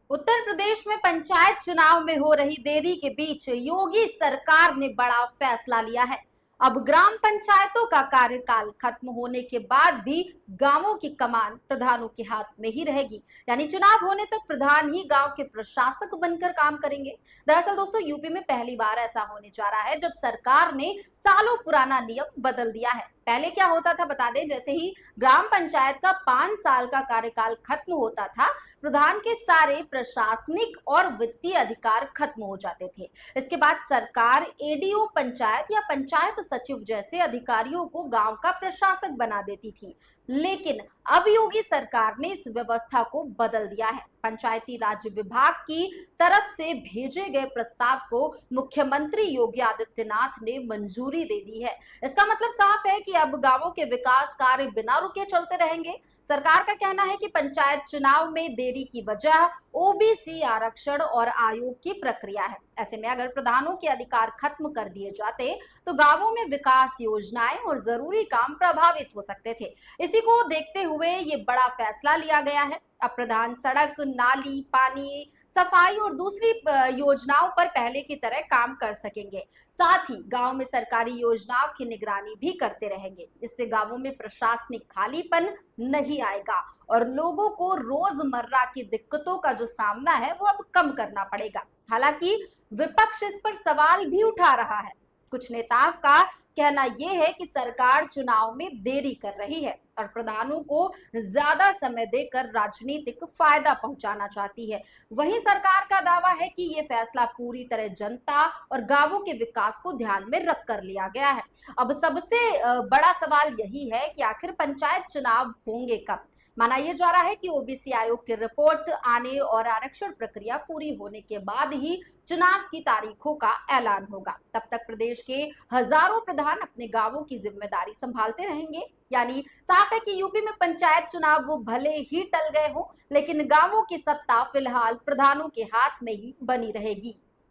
उत्तर प्रदेश में पंचायत चुनाव में हो रही देरी के बीच योगी सरकार ने बड़ा फैसला लिया है। अब ग्राम पंचायतों का कार्यकाल खत्म होने के बाद भी गांवों की कमान प्रधानों के हाथ में ही रहेगी। यानी चुनाव होने तक प्रधान ही गांव के प्रशासक बनकर काम करेंगे। दरअसल दोस्तों, यूपी में पहली बार ऐसा होने जा रहा है जब सरकार ने सालों पुराना नियम बदल दिया है। पहले क्या होता था बता दें, जैसे ही ग्राम पंचायत का 5 साल का कार्यकाल खत्म होता था, प्रधान के सारे प्रशासनिक और वित्तीय अधिकार खत्म हो जाते थे। इसके बाद सरकार एडीओ पंचायत या पंचायत सचिव जैसे अधिकारियों को गांव का प्रशासक बना देती थी। लेकिन अब योगी सरकार ने इस व्यवस्था को बदल दिया है। पंचायती राज विभाग की तरफ से भेजे गए प्रस्ताव को मुख्यमंत्री योगी आदित्यनाथ ने मंजूरी दे दी है। इसका मतलब साफ है कि अब गांवों के विकास कार्य बिना रुके चलते रहेंगे। सरकार का कहना है कि पंचायत चुनाव में देरी की वजह ओबीसी आरक्षण और आयोग की प्रक्रिया है। ऐसे में अगर प्रधानों के अधिकार खत्म कर दिए जाते तो गांवों में विकास योजनाएं और जरूरी काम प्रभावित हो सकते थे। इसी को देखते हुए ये बड़ा फैसला लिया गया है। अब प्रधान सड़क, नाली, पानी, सफाई और दूसरी योजनाओं पर पहले की तरह काम कर सकेंगे। साथ ही गांव में सरकारी योजनाओं की निगरानी भी करते रहेंगे। इससे गांवों में प्रशासनिक खालीपन नहीं आएगा और लोगों को रोजमर्रा की दिक्कतों का जो सामना है वो अब कम करना पड़ेगा। हालांकि विपक्ष इस पर सवाल भी उठा रहा है। कुछ नेताओं का कहना यह है कि सरकार चुनाव में देरी कर रही है और प्रधानों को ज्यादा समय देकर राजनीतिक फायदा पहुंचाना चाहती है। वहीं सरकार का दावा है कि यह फैसला पूरी तरह जनता और गांवों के विकास को ध्यान में रखकर लिया गया है। अब सबसे बड़ा सवाल यही है कि आखिर पंचायत चुनाव होंगे कब। माना यह जा रहा है कि ओबीसी आयोग की रिपोर्ट आने और आरक्षण प्रक्रिया पूरी होने के बाद ही चुनाव की तारीखों का ऐलान होगा। तब तक प्रदेश के हजारों प्रधान अपने गांवों की जिम्मेदारी संभालते रहेंगे। यानी साफ है कि यूपी में पंचायत चुनाव वो भले ही टल गए हो, लेकिन गांवों की सत्ता फिलहाल प्रधानों के हाथ में ही बनी रहेगी।